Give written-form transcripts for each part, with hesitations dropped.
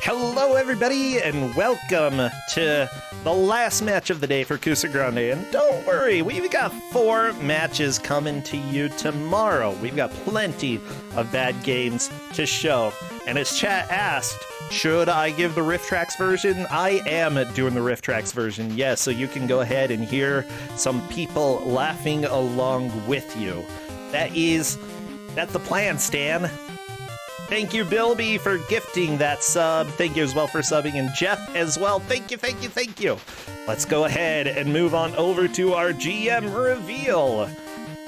Hello, everybody, and welcome to the last match of the day for Ku5ogrande. And don't worry, we've got 4 matches coming to you tomorrow. We've got plenty of bad games to show. And as chat asked, should I give the Rift Tracks version? I am doing the Rift Tracks version, yes, so you can go ahead and hear some people laughing along with you. That's the plan, Stan. Thank you, Bilby, for gifting that sub. Thank you as well for subbing, and Jeff as well. Thank you. Let's go ahead and move on over to our GM reveal.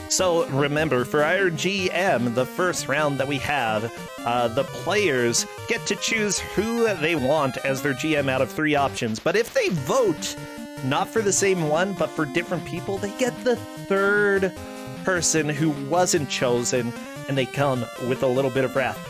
So remember, for our GM, the first round that we have, the players get to choose who they want as their GM out of 3 options. But if they vote, not for the same one, but for different people, they get the 3rd person who wasn't chosen, and they come with a little bit of wrath.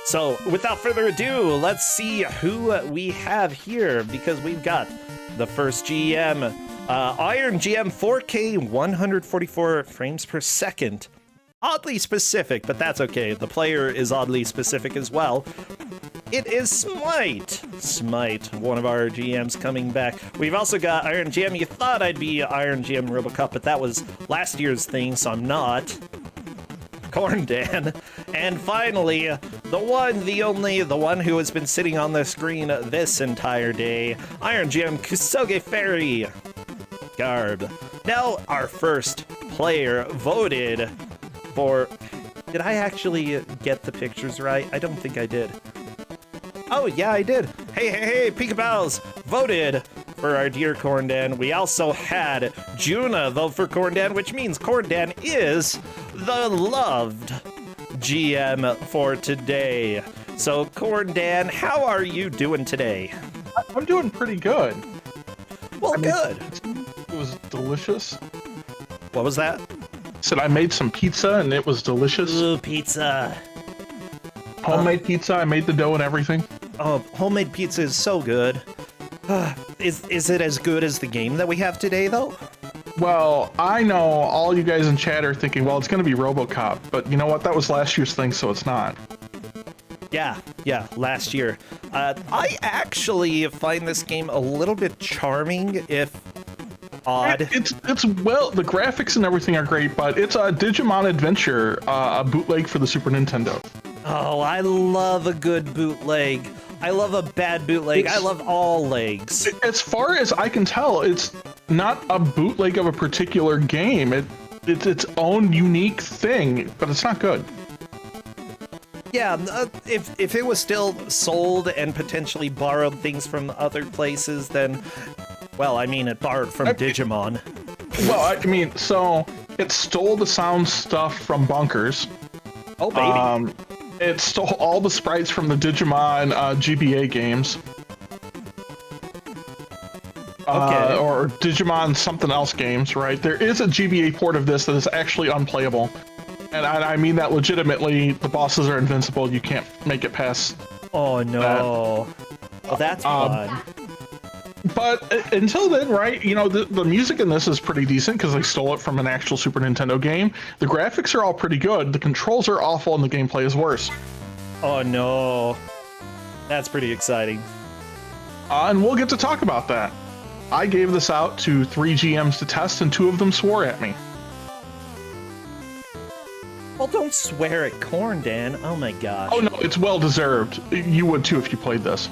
So, without further ado, let's see who we have here, because we've got the first GM, Iron GM 4K 144 frames per second. Oddly specific, but that's okay. The player is oddly specific as well. It is Smite, one of our GMs coming back. We've also got Iron GM. You thought I'd be Iron GM Robocup, but that was last year's thing, so I'm not. Corndan, and finally, the one, the only, the one who has been sitting on the screen this entire day, Iron GM Ku5ogrande Garb. Now, our first player voted for... Did I actually get the pictures right? I don't think I did. Oh, yeah, I did. Hey, Peekabou's voted for our dear Corndan. We also had Juna vote for Corndan, which means Corndan is the loved GM for today. So, Corndan, how are you doing today? I'm doing pretty good. Well, good. It was delicious. What was that? Said I made some pizza and it was delicious. Ooh, pizza. Homemade pizza. I made the dough and everything. Oh, homemade pizza is so good. Is it as good as the game that we have today, though? Well, I know all you guys in chat are thinking, well, it's going to be RoboCop, but you know what? That was last year's thing, so it's not. Yeah, last year. I actually find this game a little bit charming, if odd. It's well, the graphics and everything are great, but it's a Digimon Adventure, a bootleg for the Super Nintendo. Oh, I love a good bootleg. I love a bad bootleg. I love all legs. As far as I can tell, it's not a bootleg of a particular game. It's its own unique thing, but it's not good. Yeah, if it was still sold and potentially borrowed things from other places, then, well, I mean, it borrowed from Digimon. Well, I mean, so it stole the sound stuff from Bunkers. Oh, baby. It stole all the sprites from the Digimon GBA games. Okay. Or Digimon something else games, right? There is a GBA port of this that is actually unplayable. And I mean that legitimately. The bosses are invincible. You can't make it past. Oh, no. Well, that's fun. But until then, right, you know, the music in this is pretty decent because they stole it from an actual Super Nintendo game. The graphics are all pretty good. The controls are awful and the gameplay is worse. Oh, no. That's pretty exciting. And we'll get to talk about that. I gave this out to 3 GMs to test and 2 of them swore at me. Well, don't swear at Corndan. Oh, my gosh. Oh, no, it's well deserved. You would too if you played this.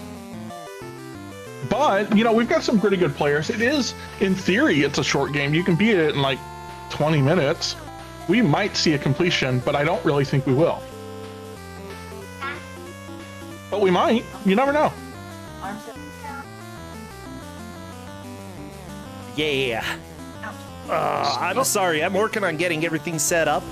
But, you know, we've got some pretty good players. It is, in theory, it's a short game. You can beat it in like 20 minutes. We might see a completion, but I don't really think we will. But we might. You never know. Yeah. I'm sorry. I'm working on getting everything set up.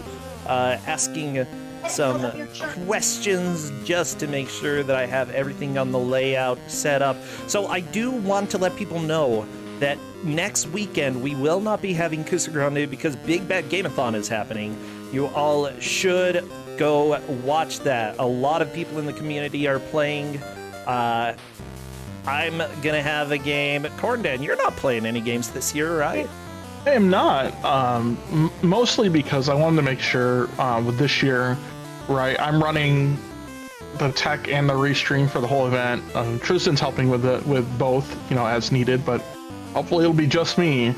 Asking some questions just to make sure that I have everything on the layout set up. So I do want to let people know that next weekend we will not be having Ku5ogrande because Big Bad Gameathon is happening. You all should go watch that. A lot of people in the community are playing. I'm gonna have a game. Corndan, you're not playing any games this year, right? I am not, mostly because I wanted to make sure with this year, right, I'm running the tech and the restream for the whole event. Tristan's helping with both, as needed, but hopefully it'll be just me.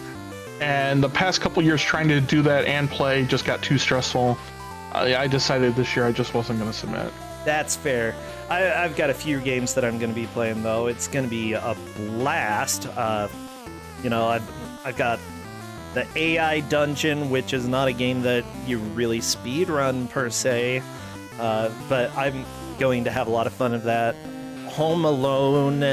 And the past couple years trying to do that and play just got too stressful. I decided this year I just wasn't going to submit. That's fair. I've got a few games that I'm going to be playing, though. It's going to be a blast. I've got the AI Dungeon, which is not a game that you really speedrun per se, but I'm going to have a lot of fun of that. Home Alone.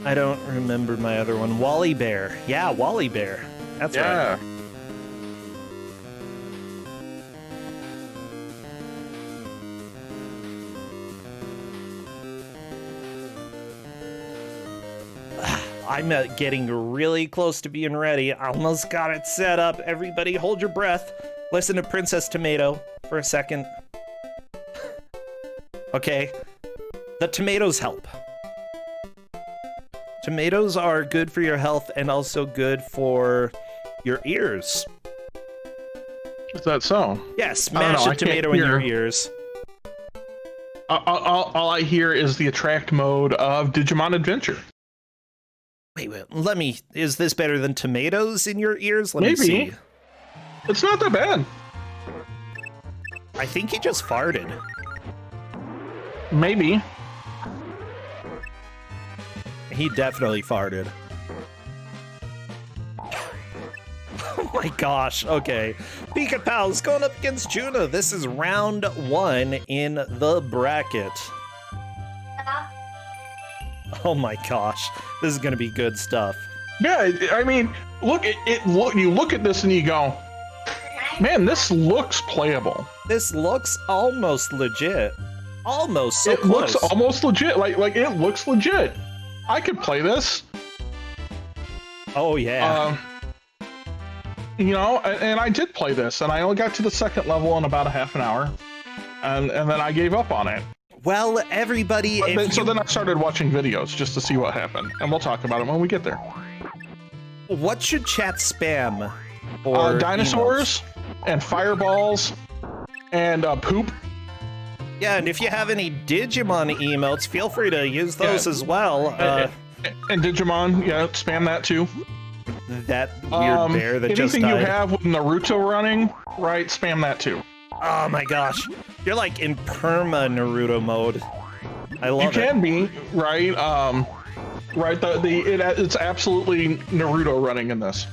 I don't remember my other one. Wally Bear. Yeah, Wally Bear. That's right. I'm getting really close to being ready. I almost got it set up. Everybody hold your breath. Listen to Princess Tomato for a second. Okay. The tomatoes help. Tomatoes are good for your health and also good for your ears. Is that so? Yeah, smash a tomato in your ears. All I hear is the attract mode of Digimon Adventure. Wait, is this better than tomatoes in your ears? Let me see. It's not that bad. I think he just farted. Maybe. He definitely farted. Oh my gosh, okay. Pika Pal's going up against Juna. This is round 1 in the bracket. Oh my gosh, this is gonna be good stuff. Yeah, I mean, you look at this and you go, man, this looks playable. This looks almost legit. Almost so it close. Looks almost legit. Like it looks legit. I could play this. Oh yeah. And I did play this, and I only got to the second level in about a half an hour, and then I gave up on it. Well, everybody... So then I started watching videos just to see what happened, and we'll talk about it when we get there. What should chat spam? Or dinosaurs, and fireballs, and poop. Yeah, and if you have any Digimon emotes, feel free to use those as well. And Digimon, yeah, spam that too. That weird bear that just died. Anything you have with Naruto running, right, spam that too. Oh my gosh. You're like in perma Naruto mode. I love it. You can be, right? Right, it's absolutely Naruto running in this.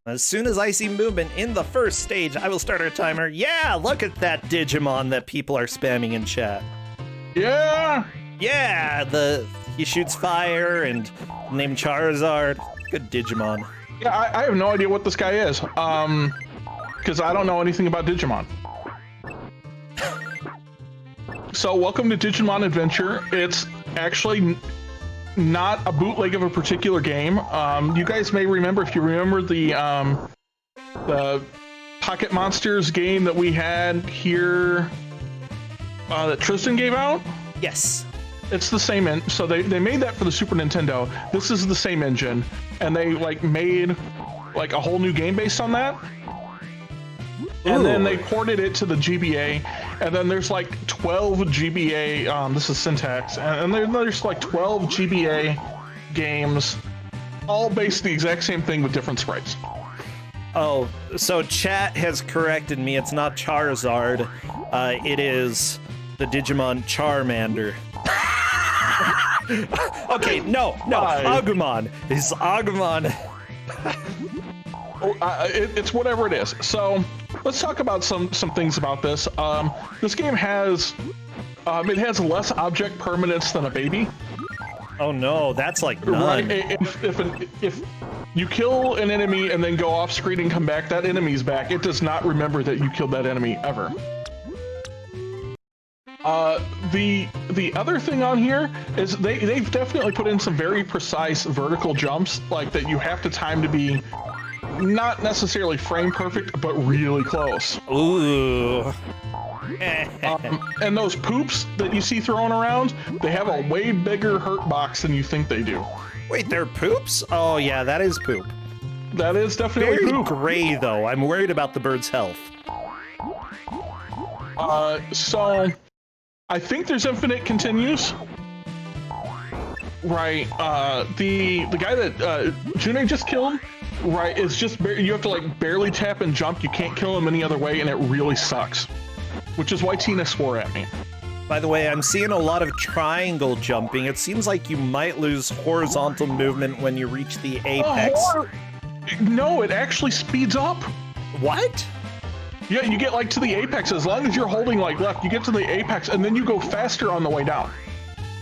As soon as I see movement in the first stage, I will start our timer. Yeah, look at that Digimon that people are spamming in chat. Yeah! Yeah, he shoots fire and named Charizard. Good Digimon. Yeah, I have no idea what this guy is. Because I don't know anything about Digimon. So welcome to Digimon Adventure. It's actually not a bootleg of a particular game. You guys may remember, if you remember the Pocket Monsters game that we had here that Tristan gave out? Yes. It's the same so they made that for the Super Nintendo. This is the same engine, and they made a whole new game based on that. And then they ported it to the GBA, and then there's 12 GBA, this is Syntax, and there's 12 GBA games, all based the exact same thing with different sprites. Oh, so chat has corrected me. It's not Charizard. It is the Digimon Charmander. Okay, no, Agumon. It's Agumon. It's whatever it is. So let's talk about some things about this. This game has it has less object permanence than a baby. Oh no, that's like none. Right? If you kill an enemy and then go off screen and come back, that enemy's back. It does not remember that you killed that enemy ever. The other thing on here is they've definitely put in some very precise vertical jumps, that you have to time to be not necessarily frame perfect, but really close. Ooh. And those poops that you see thrown around, they have a way bigger hurt box than you think they do. Wait, they're poops? Oh yeah, that is poop. That is definitely very poop. Gray though. I'm worried about the bird's health. So I think there's infinite continues. Right. The guy that June just killed, right, is just you have to like barely tap and jump. You can't kill him any other way, and it really sucks. Which is why Tina swore at me. By the way, I'm seeing a lot of triangle jumping. It seems like you might lose horizontal movement when you reach the apex. No, it actually speeds up. What? Yeah, you get like to the apex. As long as you're holding like left, you get to the apex, and then you go faster on the way down.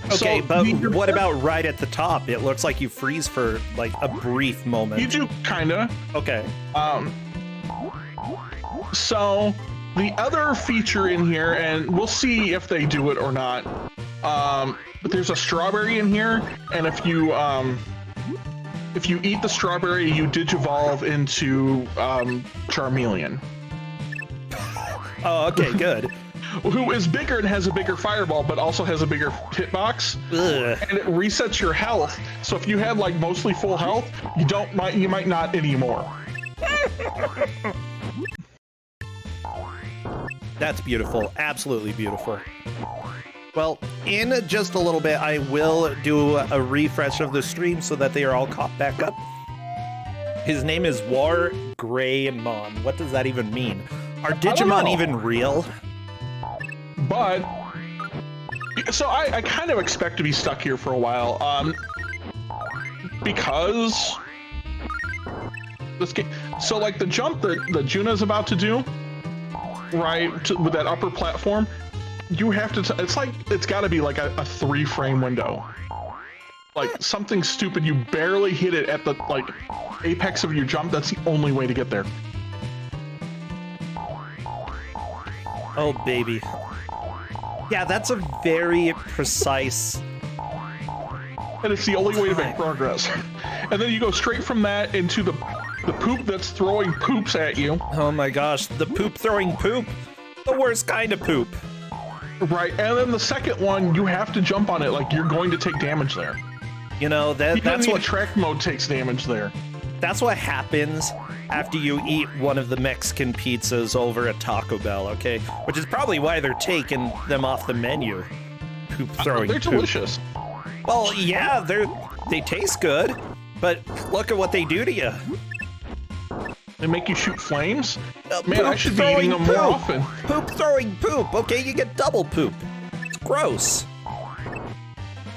Okay, so but what about right at the top? It looks like you freeze for like a brief moment. You do, kinda. Okay. So the other feature in here, and we'll see if they do it or not. But there's a strawberry in here, and if you eat the strawberry, you digivolve into Charmeleon. Oh, okay, good. Who is bigger and has a bigger fireball, but also has a bigger hitbox. Ugh. And it resets your health. So if you had like mostly full health, you might not anymore. That's beautiful. Absolutely beautiful. Well, in just a little bit, I will do a refresh of the stream so that they are all caught back up. His name is Ku5ogrande. What does that even mean? Are Digimon even real? But, so I kind of expect to be stuck here for a while, because this game, so like the jump that Juna's about to do, right, with that upper platform, you have to, it's gotta be like a 3-frame window. Like something stupid, you barely hit it at the like apex of your jump, that's the only way to get there. Oh, baby. Yeah, that's a very precise... And it's the only way to make progress. And then you go straight from that into the poop that's throwing poops at you. Oh my gosh, the poop throwing poop. The worst kind of poop. Right, and then the second one, you have to jump on it like you're going to take damage there. You know, that's what... track mode takes damage there. That's what happens after you eat one of the Mexican pizzas over at Taco Bell, okay? Which is probably why they're taking them off the menu. Poop throwing They're delicious. Well, yeah, they taste good, but look at what they do to you. They make you shoot flames? Man, I should be eating them more often. Poop throwing poop, okay? You get double poop. It's gross.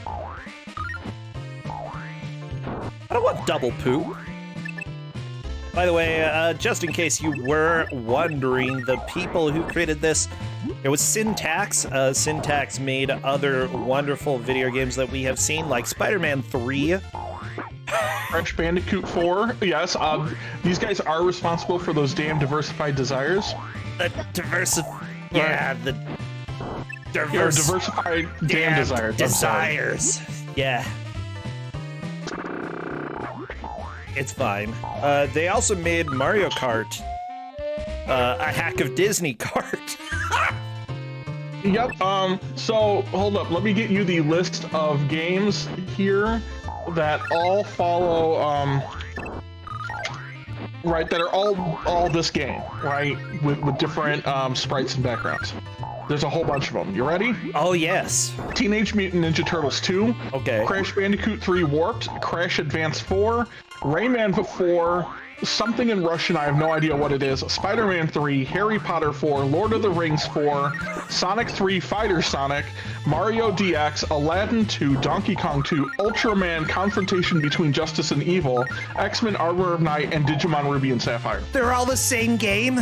I don't want double poop. By the way, just in case you were wondering, the people who created this, it was Syntax. Syntax made other wonderful video games that we have seen, like Spider-Man 3. Crash Bandicoot 4, yes. These guys are responsible for those damn diversified desires. The diversified damn desires. Desires. Yeah. It's fine. They also made Mario Kart. A hack of Disney Kart. Yep, so hold up, let me get you the list of games here that all follow, right, that are all this game, right, with different sprites and backgrounds. There's a whole bunch of them. You ready? Oh, yes. Teenage Mutant Ninja Turtles 2. Okay. Crash Bandicoot 3 Warped. Crash Advance 4. Rayman 4. Something in Russian, I have no idea what it is. Spider-Man 3, Harry Potter 4, Lord of the Rings 4, Sonic 3, Fighter Sonic, Mario DX, Aladdin 2, Donkey Kong 2, Ultraman Confrontation Between Justice and Evil, X-Men Armor of Night, and Digimon Ruby and Sapphire. They're all the same game?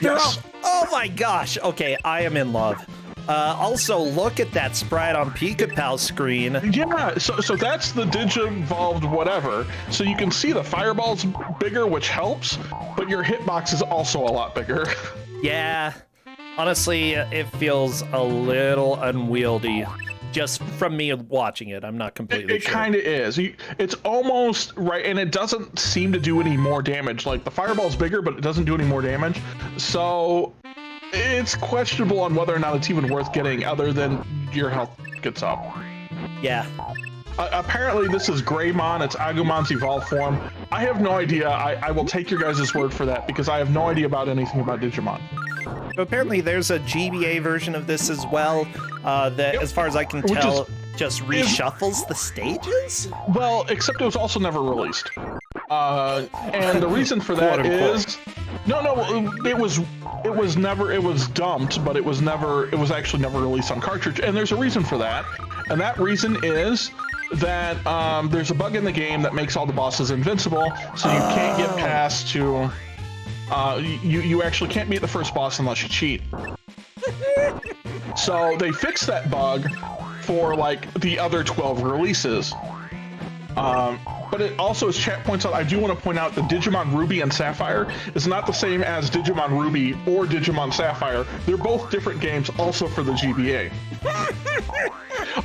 Yes. Oh my gosh. Okay, I am in love. Also, look at that sprite on Pika-Pal's screen. Yeah, so that's the Digivolved whatever. So you can see the fireball's bigger, which helps, but your hitbox is also a lot bigger. Yeah, honestly, it feels a little unwieldy. Just from me watching it, I'm not completely sure. It kind of is. It's almost right, and it doesn't seem to do any more damage. Like, the fireball's bigger, but it doesn't do any more damage. So it's questionable on whether or not it's even worth getting, other than your health gets up. Yeah. Apparently, this is Greymon. It's Agumon's evolved form. I have no idea. I will take your guys' word for that, because I have no idea about anything about Digimon. So apparently there's a GBA version of this as well, that, as far as I can tell, just reshuffles the stages? Well, except it was also never released. And the reason for that is... No, it was dumped, but it was actually never released on cartridge, and there's a reason for that. And that reason is that there's a bug in the game that makes all the bosses invincible, so you can't get past to... you actually can't beat the first boss unless you cheat. So they fixed that bug for, like, the other 12 releases. But it also, as chat points out, I do want to point out that Digimon Ruby and Sapphire is not the same as Digimon Ruby or Digimon Sapphire. They're both different games, also for the GBA.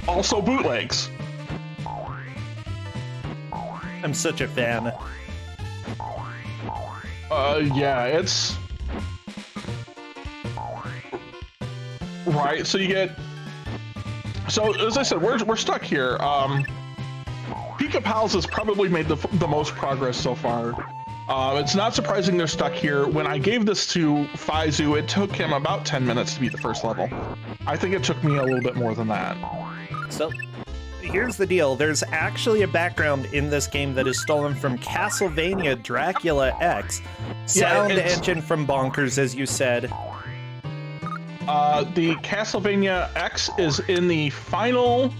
Also bootlegs. I'm such a fan. Yeah, it's... Right, so you get... So, as I said, we're stuck here. Ku5ogrande has probably made the most progress so far. It's not surprising they're stuck here. When I gave this to Faizu, it took him about 10 minutes to beat the first level. I think it took me a little bit more than that. So, here's the deal. There's actually a background in this game that is stolen from Castlevania Dracula X. Sound engine from Bonkers, as you said. The Castlevania X is in the final...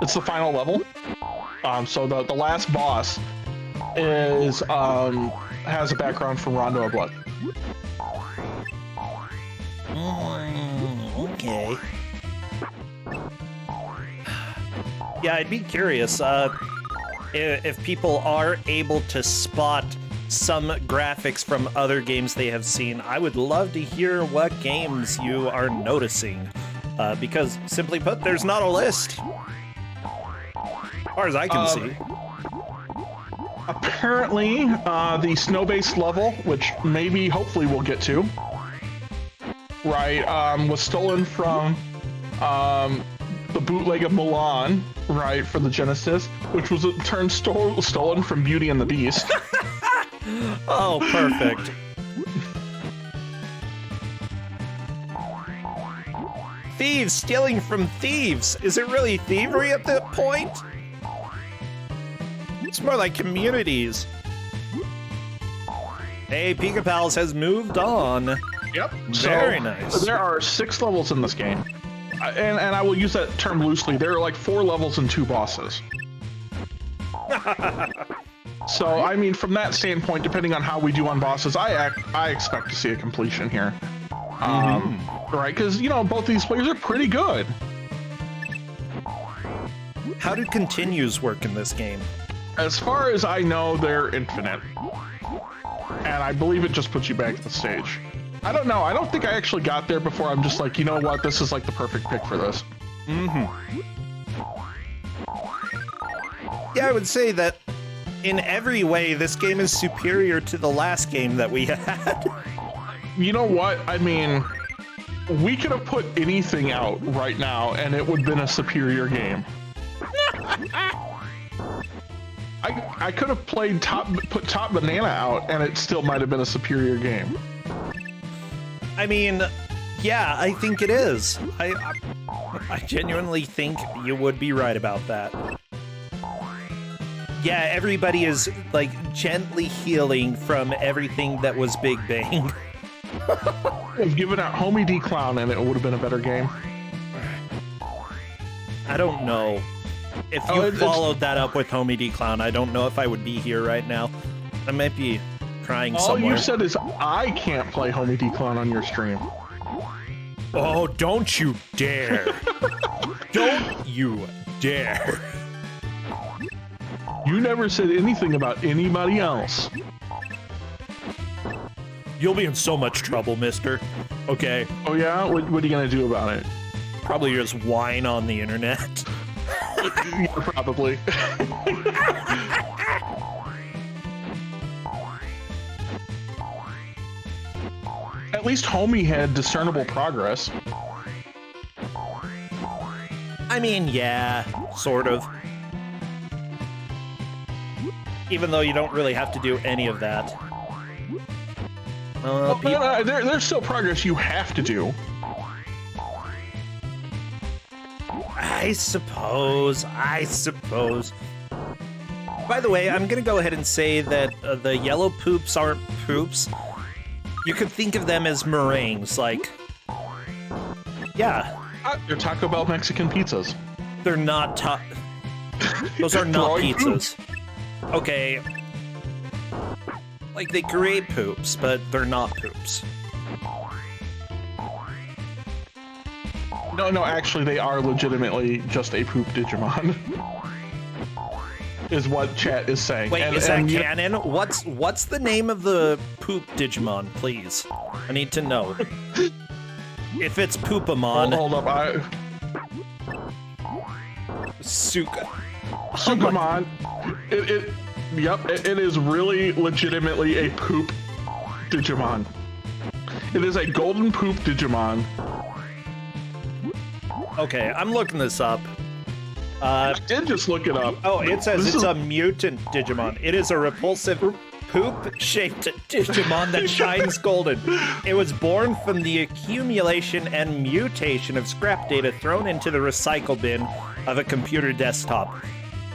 It's the final level. So the last boss is has a background from Rondo of Blood. Okay. Yeah, I'd be curious if people are able to spot some graphics from other games they have seen. I would love to hear what games you are noticing, because simply put, there's not a list. As far as I can see. Apparently, the snow-based level, which maybe, hopefully, we'll get to, right, was stolen from the bootleg of Milan, right, for the Genesis, which was in turn stolen from Beauty and the Beast. Oh, perfect. Thieves stealing from thieves. Is it really thievery at that point? It's more like communities. Hey, Ku5ogrande has moved on. Yep. Very nice. There are 6 levels in this game. And I will use that term loosely. There are like 4 levels and 2 bosses. So, I mean, from that standpoint, depending on how we do on bosses, I expect to see a completion here. Right, because, you know, both these players are pretty good. How do continues work in this game? As far as I know, they're infinite. And I believe it just puts you back at the stage. I don't know. I don't think I actually got there before I'm just like, you know what? This is like the perfect pick for this. Yeah, I would say that in every way, this game is superior to the last game that we had. You know what? I mean, we could have put anything out right now and it would have been a superior game. I could have put Top Banana out and it still might have been a superior game. I mean, yeah, I think it is. I genuinely think you would be right about that. Yeah, everybody is, like, gently healing from everything that was Big Bang. If given out Homie D Clown and it would have been a better game. I don't know. If you followed that up with Homie D Clown, I don't know if I would be here right now. I might be crying somewhere. All you said is I can't play Homie D Clown on your stream. Oh, don't you dare. Don't you dare. You never said anything about anybody else. You'll be in so much trouble, mister. Okay. Oh yeah? What are you gonna do about it? Probably just whine on the internet. Yeah, probably. At least Homie had discernible progress. I mean, yeah, sort of. Even though you don't really have to do any of that. There's still progress you have to do. I suppose. By the way, I'm gonna go ahead and say that the yellow poops aren't poops. You could think of them as meringues, like... Yeah. They're Taco Bell Mexican pizzas. They're not Those are not pizzas. Okay. Like, they create poops, but they're not poops. No, actually, they are legitimately just a poop Digimon. Is what chat is saying. Wait, is that canon? What's the name of the poop Digimon, please? I need to know. If it's Poopamon... Hold up, Sukamon. It is really legitimately a poop Digimon. It is a golden poop Digimon. Okay, I'm looking this up. I did just look it up. Oh, it says it's a mutant Digimon. It is a repulsive poop-shaped Digimon that shines golden. It was born from the accumulation and mutation of scrap data thrown into the recycle bin of a computer desktop.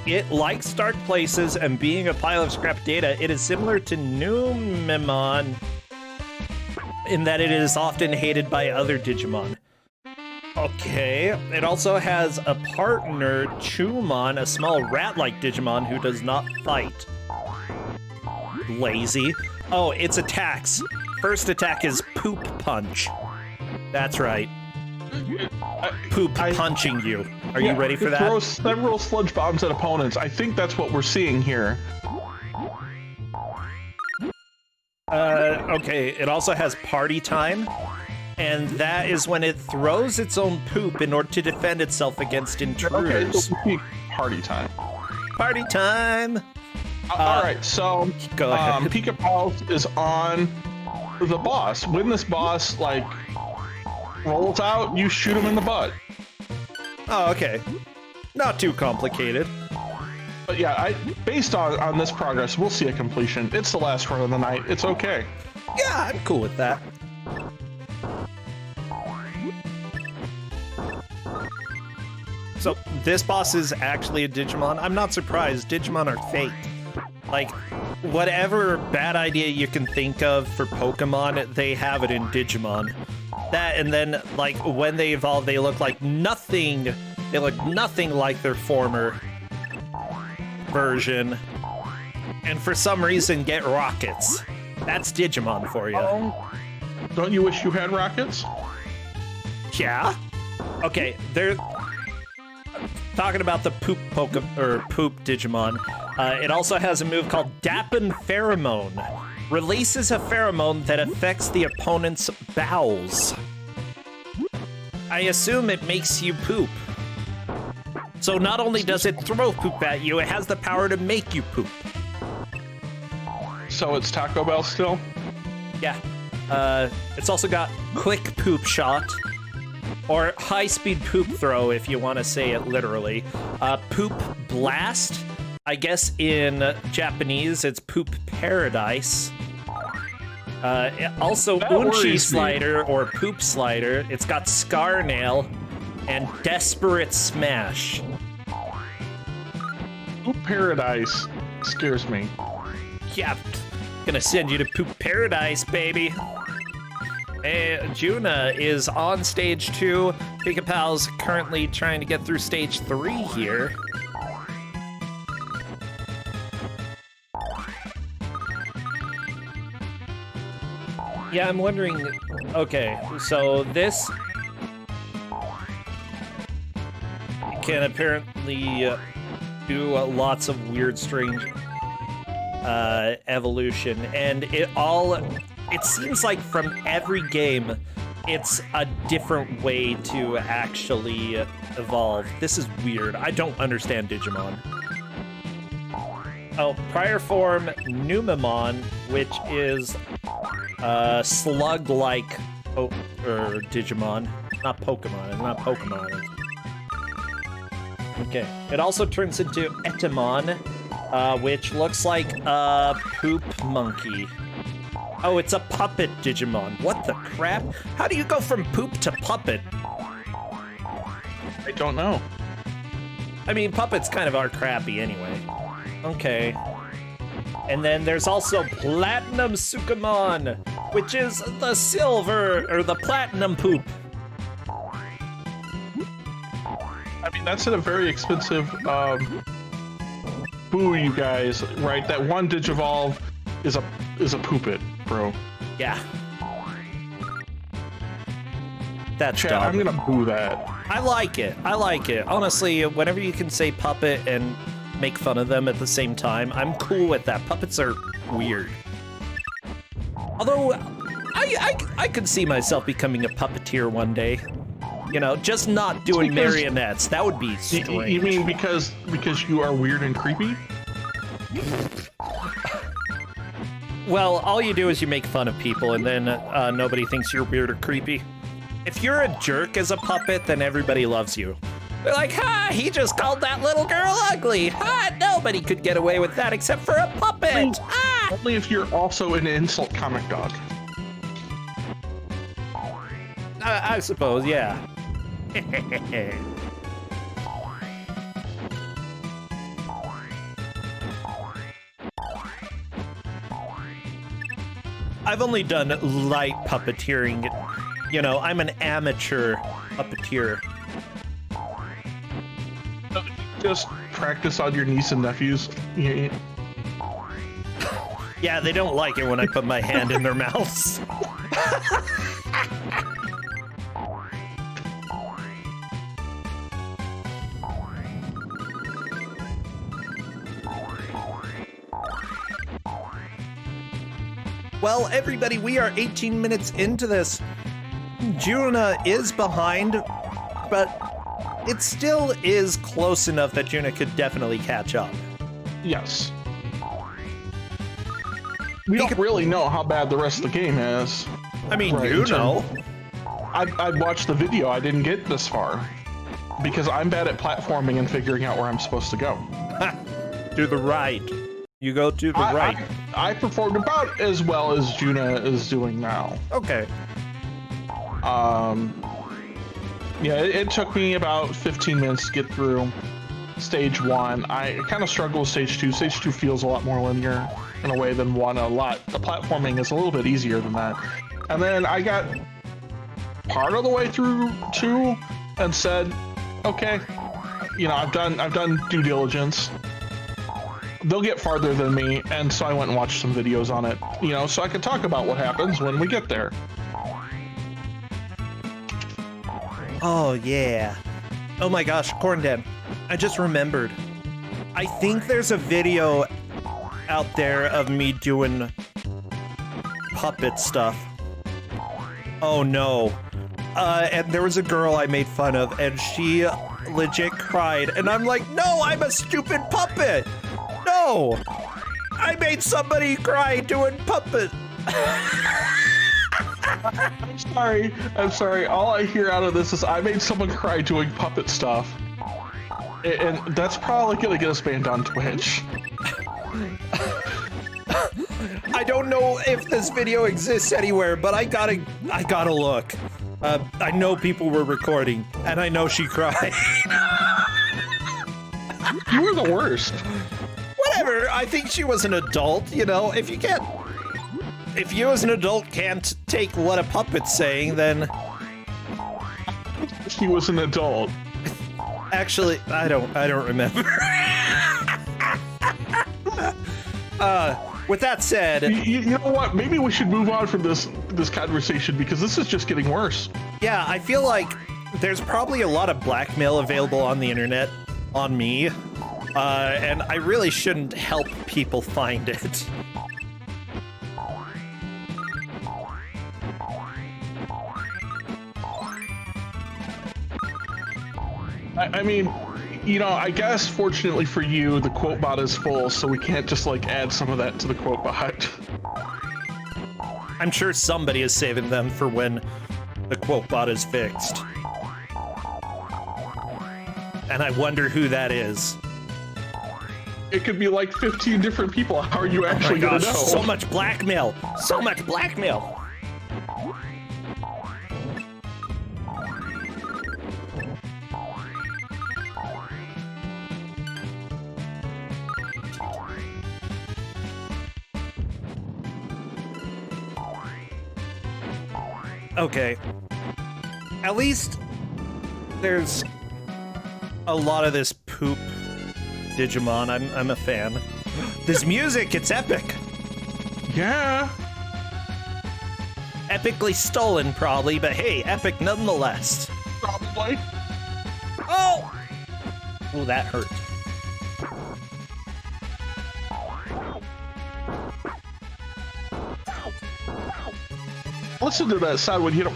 It likes dark places, and being a pile of scrap data, it is similar to Numemon in that it is often hated by other Digimon. Okay, it also has a partner, Chumon, a small rat-like Digimon who does not fight. Lazy. Oh, its attacks. First attack is Poop Punch. That's right. Poop punching you. Are you ready for that? It throws several sludge bombs at opponents. I think that's what we're seeing here. Okay, it also has Party Time. And that is when it throws its own poop in order to defend itself against intruders. Okay, Party Time. Party time! Alright, so Go ahead. Ku5ogrande is on the boss. When this boss, like, rolls out, you shoot him in the butt. Oh, okay. Not too complicated. But yeah, based on this progress, we'll see a completion. It's the last run of the night. It's okay. Yeah, I'm cool with that. So, this boss is actually a Digimon. I'm not surprised. Digimon are fake. Like, whatever bad idea you can think of for Pokemon, they have it in Digimon. That, and then, like, when they evolve, they look like nothing. They look nothing like their former version. And for some reason, get rockets. That's Digimon for you. Don't you wish you had rockets? Yeah? Okay, they're... Talking about the poop Digimon, it also has a move called Dappin Pheromone. Releases a pheromone that affects the opponent's bowels. I assume it makes you poop. So not only does it throw poop at you, it has the power to make you poop. So it's Taco Bell still? Yeah. It's also got Quick Poop Shot. Or high-speed poop throw, if you want to say it literally. Poop blast. I guess in Japanese, it's poop paradise. Also, Unchi slider or poop slider. It's got scar nail and desperate smash. Poop paradise scares me. Yeah, gonna send you to poop paradise, baby. Juna is on stage 2. Pika-Pal's currently trying to get through stage 3 here. Yeah, I'm wondering... Okay, so this... can apparently do lots of weird, strange evolution, and it seems like from every game, it's a different way to actually evolve. This is weird. I don't understand Digimon. Oh, prior form Numemon, which is slug-like Digimon. Not Pokemon. It's not Pokemon. Okay. It also turns into Etemon, which looks like a poop monkey. Oh, it's a puppet Digimon. What the crap? How do you go from poop to puppet? I don't know. I mean, puppets kind of are crappy anyway. Okay. And then there's also Platinum Sukamon, which is the silver, or the platinum poop. I mean, that's in a very expensive, boo, you guys, right? That one Digivolve is a poopet, bro. Yeah. That's Chad, dumb. I'm gonna boo that. I like it. I like it. Honestly, whenever you can say puppet and make fun of them at the same time, I'm cool with that. Puppets are weird. Although, I could see myself becoming a puppeteer one day. You know, just not doing marionettes. That would be strange. You mean because you are weird and creepy? Well, all you do is you make fun of people, and then nobody thinks you're weird or creepy. If you're a jerk as a puppet, then everybody loves you. They're like, ha, he just called that little girl ugly. Ha, nobody could get away with that except for a puppet. Ah! Only if you're also an insult comic dog. I suppose, yeah. I've only done light puppeteering. You know, I'm an amateur puppeteer. Just practice on your niece and nephews. Yeah, they don't like it when I put my hand in their mouths. Well, everybody, we are 18 minutes into this. Juna is behind, but it still is close enough that Juna could definitely catch up. Yes. We don't really know how bad the rest of the game is. I mean, right, you know. I watched the video. I didn't get this far because I'm bad at platforming and figuring out where I'm supposed to go. To the right. You go to the right. I performed about as well as Juna is doing now. Okay. Yeah, it took me about 15 minutes to get through stage 1. I kind of struggle with stage 2. Stage 2 feels a lot more linear in a way than 1 a lot. The platforming is a little bit easier than that. And then I got part of the way through 2 and said, okay, you know, I've done due diligence. They'll get farther than me, and so I went and watched some videos on it, you know, so I could talk about what happens when we get there. Oh, yeah. Oh my gosh, Corn Dad, I just remembered. I think there's a video out there of me doing puppet stuff. Oh no. And there was a girl I made fun of, and she legit cried, and I'm like, no, I'm a stupid puppet! No! I made somebody cry doing puppet! I'm sorry. All I hear out of this is I made someone cry doing puppet stuff. And that's probably gonna get us banned on Twitch. I don't know if this video exists anywhere, but I gotta look. I know people were recording, and I know she cried. You were the worst. Whatever, I think she was an adult, you know, if you as an adult can't take what a puppet's saying, then... She was an adult. Actually, I don't remember. With that said... You know what, maybe we should move on from this conversation, because this is just getting worse. Yeah, I feel like there's probably a lot of blackmail available on the internet on me, and I really shouldn't help people find it. I mean, you know, I guess fortunately for you, the quote bot is full, so we can't just like add some of that to the quote bot. I'm sure somebody is saving them for when the quote bot is fixed. And I wonder who that is. It could be like 15 different people. How are you actually gonna know? So much blackmail. So much blackmail. Okay. At least there's a lot of this poop Digimon. I'm a fan. This music, it's epic. Yeah. Epically stolen, probably, but hey, epic nonetheless. Probably. Oh! Oh, that hurt. Listen to that sound when you don't.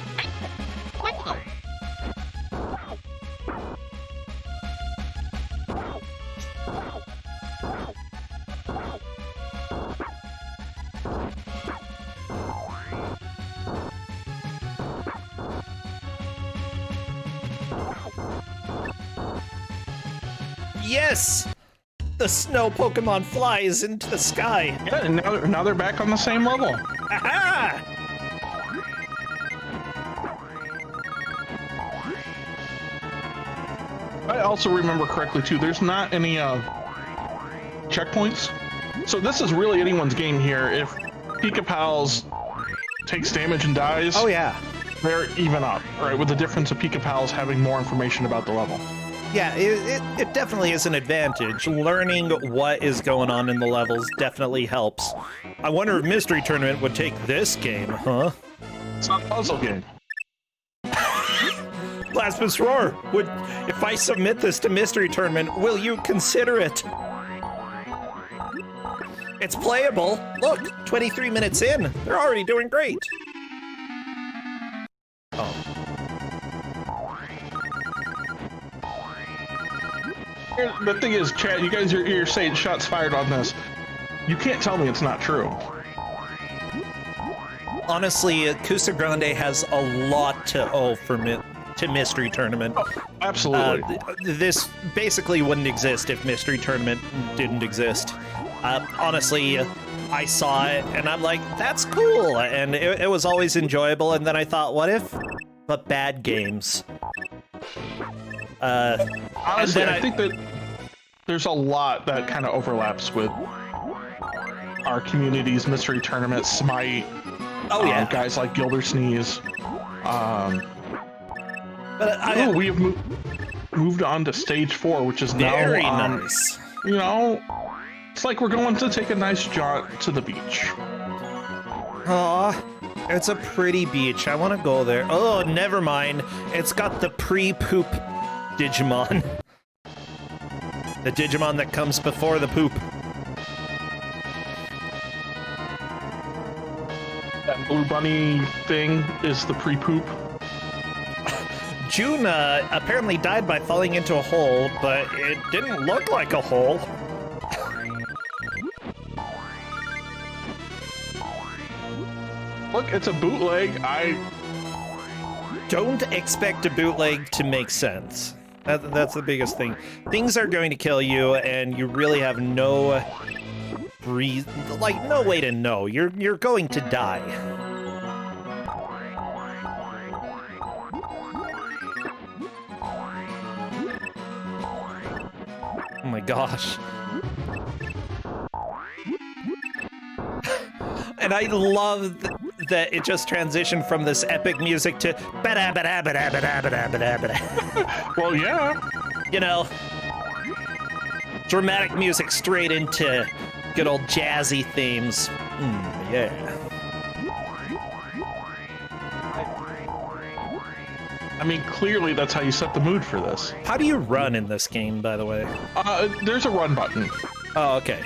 Yes! The snow Pokemon flies into the sky. Yeah, and now they're back on the same level. Aha! I also remember correctly too, there's not any checkpoints. So this is really anyone's game here. If Pika-Pals takes damage and dies, Oh yeah. they're even up, right? With the difference of Pika-Pals having more information about the level. Yeah, it definitely is an advantage. Learning what is going on in the levels definitely helps. I wonder if Mystery Tournament would take this game, huh? It's not a puzzle game. Blasphemous Roar, if I submit this to Mystery Tournament, will you consider it? It's playable. Look, 23 minutes in. They're already doing great. Oh. The thing is, Chad, you guys are saying shots fired on this. You can't tell me it's not true. Honestly, Ku5ogrande has a lot to owe to Mystery Tournament. Oh, absolutely. This basically wouldn't exist if Mystery Tournament didn't exist. Honestly, I saw it and I'm like, that's cool, and it was always enjoyable. And then I thought, what if? But bad games. Honestly, I think that there's a lot that kind of overlaps with our community's Mystery Tournament, Smite. Oh yeah, guys like Gildersneeze. But we have moved on to stage 4, which is very now nice. You know, it's like we're going to take a nice jaunt to the beach. Aw, it's a pretty beach. I want to go there. Oh, never mind. It's got the pre-poop Digimon. The Digimon that comes before the poop. That blue bunny thing is the pre-poop. June apparently died by falling into a hole, but it didn't look like a hole. Look, it's a bootleg. I don't expect a bootleg to make sense. That's the biggest thing. Things are going to kill you, and you really have no no way to know. You're going to die. Oh my gosh. And I love that it just transitioned from this epic music to well, yeah. You know, dramatic music straight into good old jazzy themes. Yeah. I mean, clearly that's how you set the mood for this. How do you run in this game, by the way? There's a run button. Oh, okay.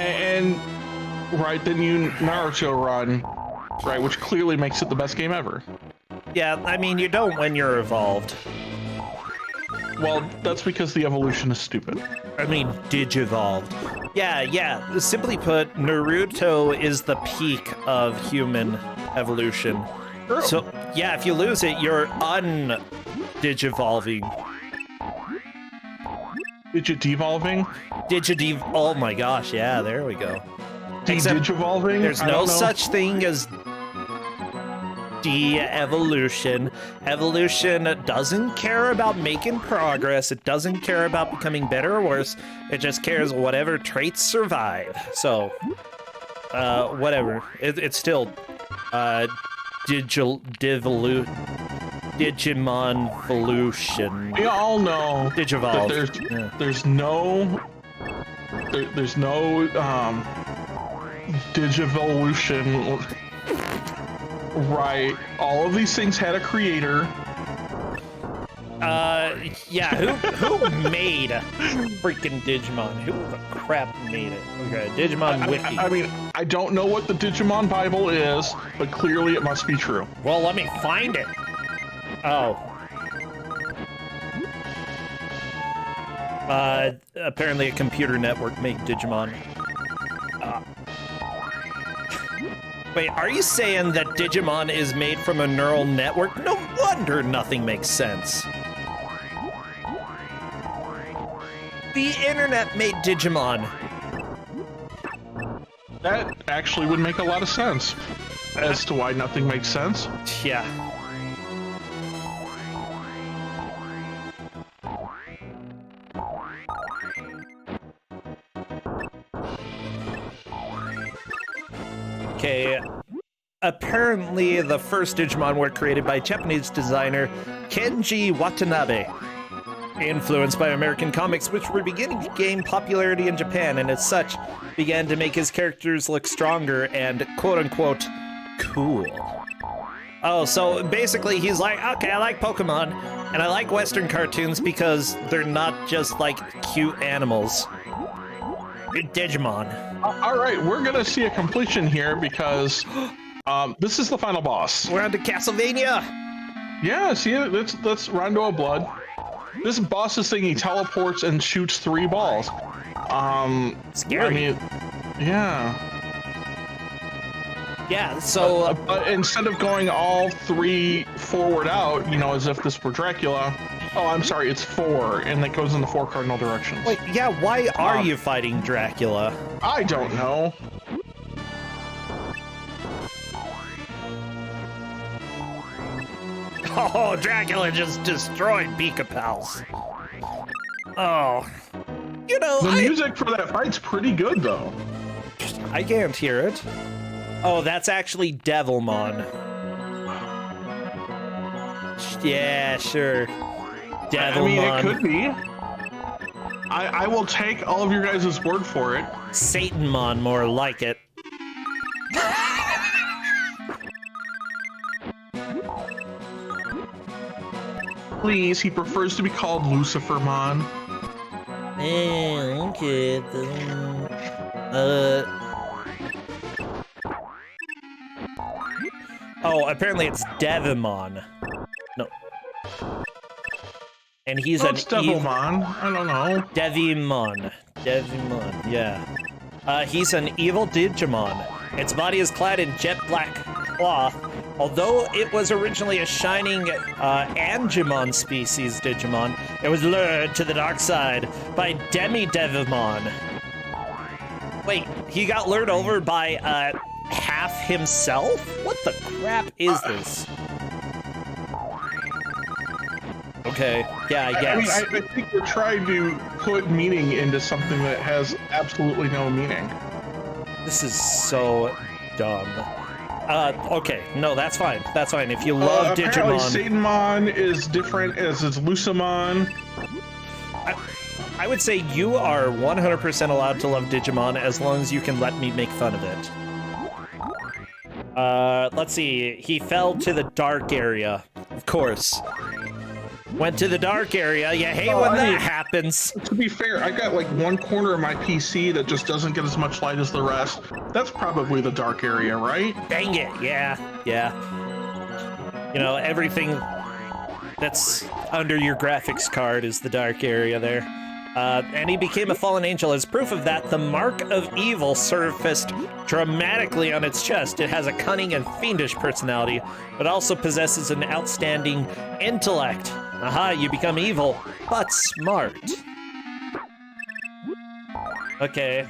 And right, then you Naruto run, right, which clearly makes it the best game ever. Yeah, I mean, you don't when you're evolved. Well, that's because the evolution is stupid. I mean, Digivolved. Yeah. Simply put, Naruto is the peak of human evolution. True. So, yeah, if you lose it, you're un-digivolving. Digidevolving? Oh my gosh, yeah, there we go. Digivolving? There's no such thing as de-evolution. Evolution doesn't care about making progress. It doesn't care about becoming better or worse. It just cares whatever traits survive. So, whatever. It's still, Digimon evolution. We all know Digivolve. That there's no Digivolution. Right. All of these things had a creator. Yeah, who made freaking Digimon? Who the crap made it? Okay, Digimon Wiki. I mean, I don't know what the Digimon Bible is, but clearly it must be true. Well, let me find it. Oh. Apparently a computer network made Digimon. Wait, are you saying that Digimon is made from a neural network? No wonder nothing makes sense. The internet made Digimon. That actually would make a lot of sense as to why nothing makes sense. Yeah. Okay, apparently the first Digimon were created by Japanese designer Kenji Watanabe, influenced by American comics which were beginning to gain popularity in Japan, and as such began to make his characters look stronger and quote-unquote cool. Oh, so basically he's like, okay, I like Pokemon, and I like Western cartoons because they're not just like cute animals. Digimon. All right, we're gonna see a completion here because this is the final boss. We're on to Castlevania. Yeah, see, that's Rondo of Blood. This boss's thing, he teleports and shoots 3 balls. Scary. I mean, yeah. Yeah, so... But instead of going all 3 forward out, you know, as if this were Dracula... Oh, I'm sorry, it's 4, and it goes in the 4 cardinal directions. Wait, yeah, why are you fighting Dracula? I don't know. Oh, Dracula just destroyed Pika Pals. Oh. You know, the music for that fight's pretty good, though. I can't hear it. Oh, that's actually Devilmon. Yeah, sure. Devilmon. I mean, it could be. I will take all of your guys' word for it. Satanmon, more like it. Please, he prefers to be called Lucifermon. Okay. Oh, apparently it's Devimon. No. And he's an Devilmon. I don't know. Devimon, yeah. He's an evil Digimon. Its body is clad in jet black cloth. Although it was originally a shining Angemon species Digimon, it was lured to the dark side by Demi-Devimon. Wait, he got lured over by half himself? What the crap is this? Okay, yeah, I guess. I mean, I think we're trying to put meaning into something that has absolutely no meaning. This is so dumb. Okay, no, that's fine. That's fine. If you love Digimon... Satanmon is different as is Lucamon. I would say you are 100% allowed to love Digimon as long as you can let me make fun of it. Let's see. He fell to the dark area. Of course. Went to the dark area. You hate when that happens. To be fair, I got like one corner of my PC that just doesn't get as much light as the rest. That's probably the dark area, right? Dang it, yeah. You know, everything that's under your graphics card is the dark area there. And he became a fallen angel. As proof of that, the mark of evil surfaced dramatically on its chest. It has a cunning and fiendish personality, but also possesses an outstanding intellect. Aha, you become evil, but smart. Okay.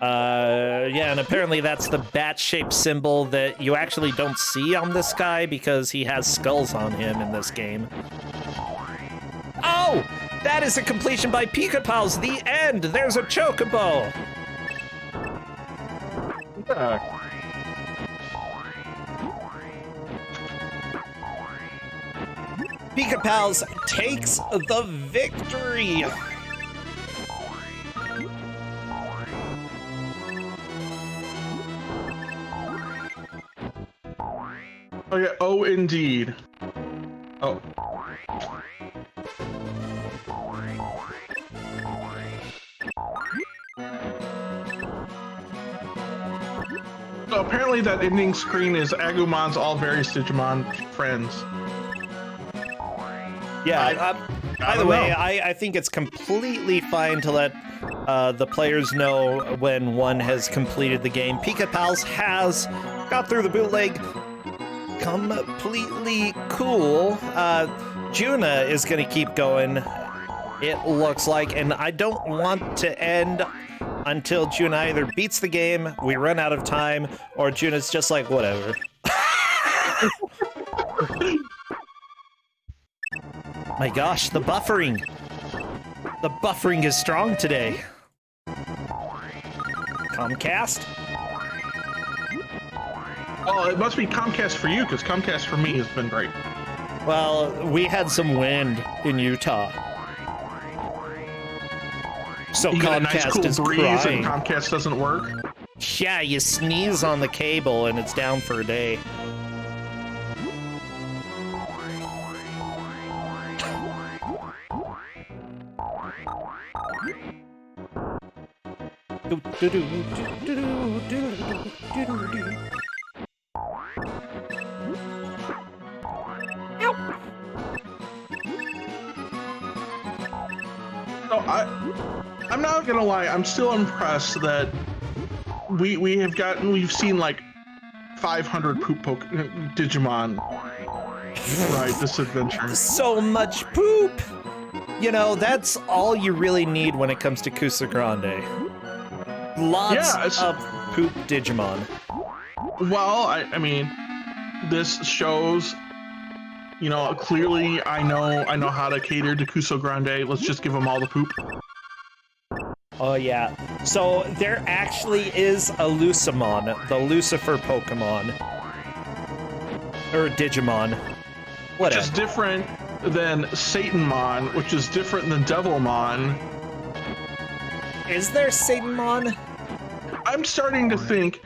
Yeah, and apparently that's the bat-shaped symbol that you actually don't see on this guy because he has skulls on him in this game. Oh! That is a completion by Ku5ogrande, the end! There's a chocobo! Yeah. Ku5ogrande takes the victory! Okay, oh, indeed. Oh. So apparently that ending screen is Agumon's all various Digimon friends. Yeah, by the way, I think it's completely fine to let the players know when one has completed the game. Ku5ogrande has got through the bootleg completely cool. Juna is going to keep going, it looks like, and I don't want to end until Juna either beats the game, we run out of time, or Juna's just like, whatever. My gosh, the buffering! The buffering is strong today. Comcast? Oh, it must be Comcast for you, because Comcast for me has been great. Well, we had some wind in Utah. So You get a nice Comcast cool is breeze crying. and Comcast doesn't work. Yeah, you sneeze on the cable and it's down for a day. So I'm not gonna lie, I'm still impressed that we've seen like 500 poop Digimon ride this adventure. So much poop! You know, that's all you really need when it comes to Ku5ogrande. Lots of poop Digimon. Well, I mean, this shows, you know, clearly I know how to cater to Ku5ogrande. Let's just give them all the poop. Oh yeah. So there actually is a Lucimon, the Lucifer Pokemon. Or Digimon. Whatever. Which is different than Satanmon, which is different than Devilmon. Is there Satanmon? I'm starting to think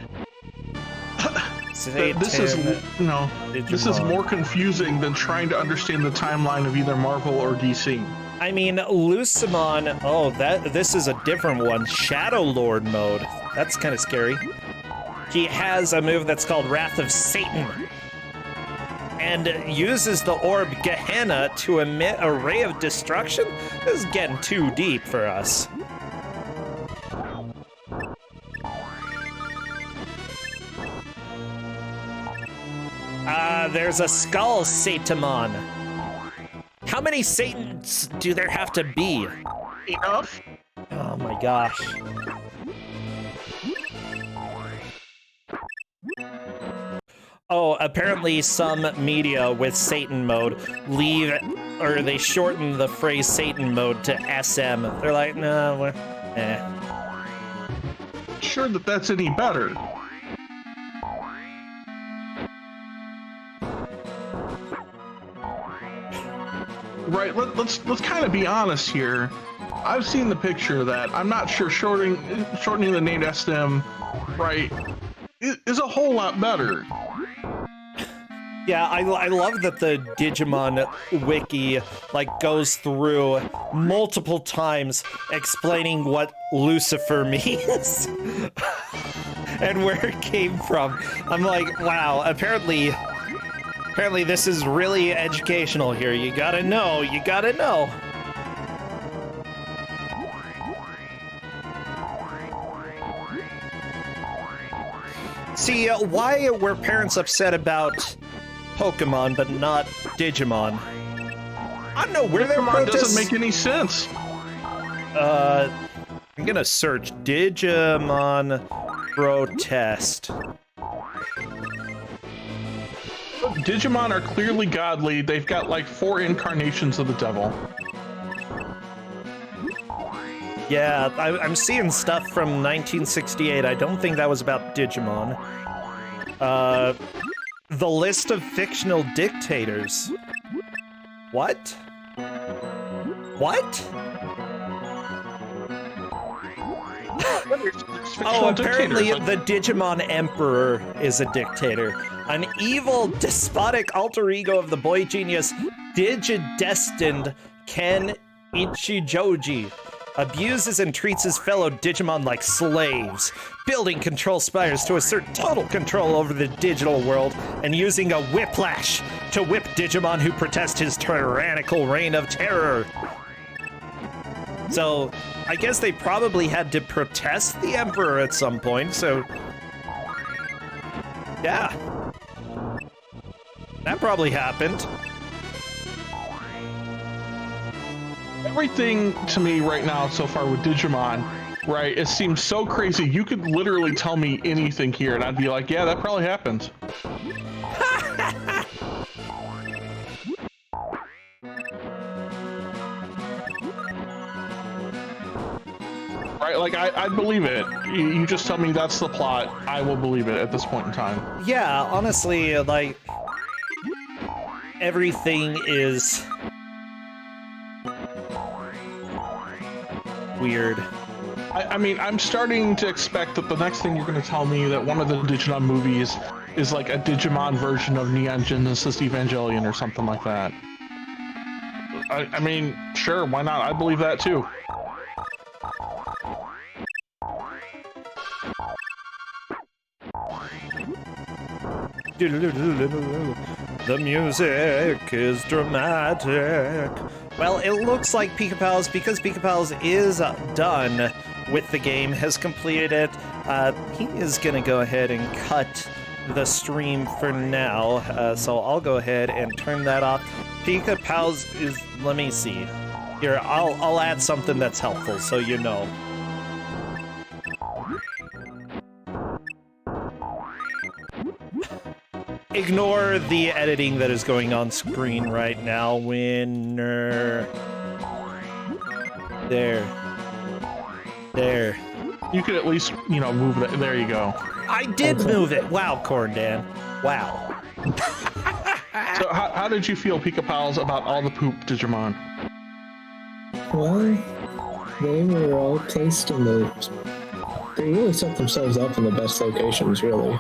that this is, you know, this is more confusing than trying to understand the timeline of either Marvel or DC. I mean, Lucimon, oh, this is a different one. Shadow Lord mode. That's kind of scary. He has a move that's called Wrath of Satan, and uses the orb Gehenna to emit a ray of destruction? This is getting too deep for us. There's a Skull Satamon. How many Satans do there have to be? Enough? Oh my gosh. Oh, apparently some media with Satan mode they shorten the phrase Satan mode to SM. They're like, no, eh. Sure that that's any better. Right, let's kind of be honest here. I've seen the picture of that. I'm not sure shortening the name SM, right, is a whole lot better. Yeah, I love that the Digimon wiki goes through multiple times explaining what Lucifer means and where it came from. I'm like, wow, apparently this is really educational here. You gotta know, you gotta know. See, why were parents upset about Pokemon, but not Digimon? I don't know where their Digimon protests doesn't make any sense. I'm gonna search Digimon protest. Digimon are clearly godly. They've got like 4 incarnations of the devil. Yeah, I'm seeing stuff from 1968. I don't think that was about Digimon. The list of fictional dictators. What? What? Oh, apparently the Digimon Emperor is a dictator. An evil, despotic alter ego of the boy genius Digidestined Ken Ichijoji. Abuses and treats his fellow Digimon like slaves, building control spires to assert total control over the digital world, and using a whiplash to whip Digimon who protest his tyrannical reign of terror. So, I guess they probably had to protest the Emperor at some point, so... yeah. That probably happened. Everything to me right now so far with Digimon, right, it seems so crazy. You could literally tell me anything here and I'd be like, yeah, that probably happened. Right, like I'd believe it. You just tell me that's the plot, I will believe it at this point in time. Yeah, honestly, like, everything is weird. I mean, I'm starting to expect that the next thing you're going to tell me that one of the Digimon movies is like a Digimon version of Neon Genesis Evangelion or something like that. I mean, sure, why not? I believe that too. The music is dramatic. Well, it looks like Ku5ogrande, because Ku5ogrande is done with the game, has completed it. He is gonna go ahead and cut the stream for now, so I'll go ahead and turn that off. Ku5ogrande is, let me see. Here, I'll add something that's helpful so you know. Ignore the editing that is going on screen right now. Winner. There. You could at least, you know, move it. There you go. I did move it. Wow, Corndan. Wow. So how did you feel, Ku5ogrande, about all the poop Digimon? Well, they were all placed in the... They really set themselves up in the best locations, really.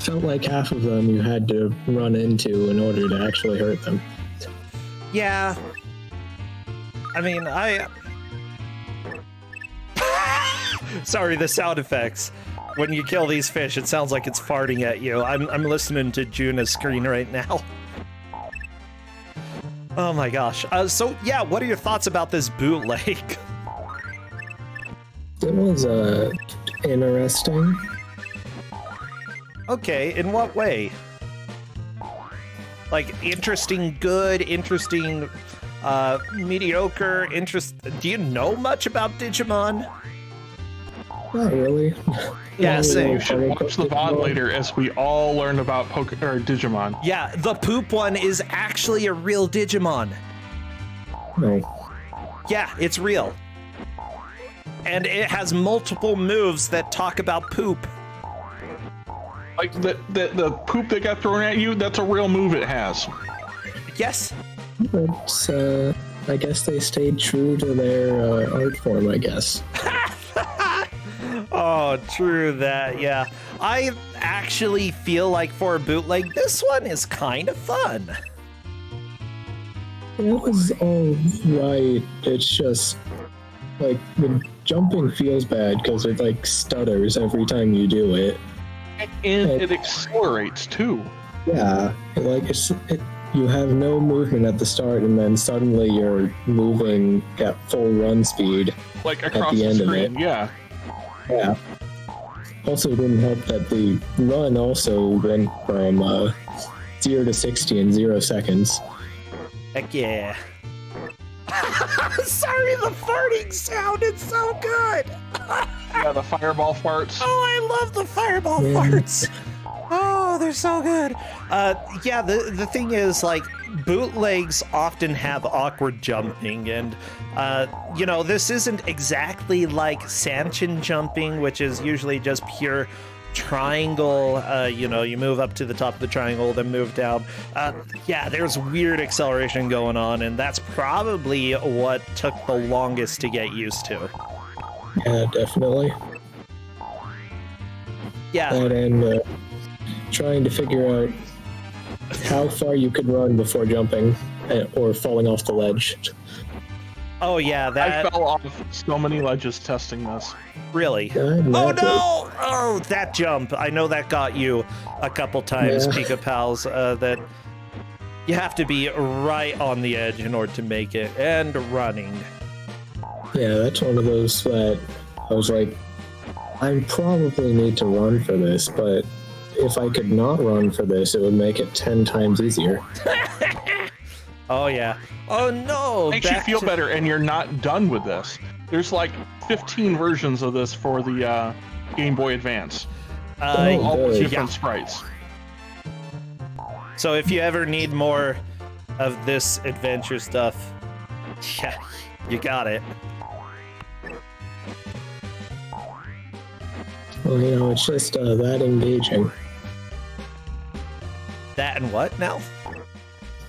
Felt like half of them you had to run into in order to actually hurt them. Yeah. I mean, sorry, the sound effects. When you kill these fish, it sounds like it's farting at you. I'm listening to Juna's screen right now. Oh my gosh. So, yeah, what are your thoughts about this bootleg? It was, interesting. Okay, in what way? Like, interesting, good, interesting, mediocre, do you know much about Digimon? Not really. Yeah, same. You should watch the VOD later as we all learn about Digimon. Yeah, the poop one is actually a real Digimon. No. Yeah, it's real. And it has multiple moves that talk about poop. Like the poop that got thrown at you, that's a real move it has. Yes. But, I guess they stayed true to their art form, I guess. Oh, true that, yeah. I actually feel like for a bootleg, this one is kind of fun. It was all right. It's just, like, the jumping feels bad because it, like, stutters every time you do it. And it accelerates, too. Yeah, like, you have no movement at the start, and then suddenly you're moving at full run speed. Like, across at the end screen, of it. yeah. Yeah. Also, it didn't help that the run also went from 0 to 60 in 0 seconds. Heck yeah. Sorry, the farting sound. It's so good. Yeah, the fireball farts. Oh, I love the fireball farts. Oh, they're so good. Yeah, the thing is, like, bootlegs often have awkward jumping, and, you know, this isn't exactly like Sanchin jumping, which is usually just pure triangle. You know, you move up to the top of the triangle, then move down. Yeah, there's weird acceleration going on, and that's probably what took the longest to get used to. Yeah, definitely. Yeah. And trying to figure out how far you could run before jumping or falling off the ledge. Oh, yeah, that... I fell off so many ledges testing this. Really? Oh, no! Oh, that jump. I know that got you a couple times, Pika Pals, that you have to be right on the edge in order to make it, and running. Yeah, that's one of those that I was like, I probably need to run for this, but if I could not run for this, it would make it 10 times easier. Oh, yeah. Oh, no! Makes you feel better, and you're not done with this. There's like 15 versions of this for the Game Boy Advance. All with different sprites. So if you ever need more of this adventure stuff, yeah, you got it. Well, you know, it's just that engaging. That and what now?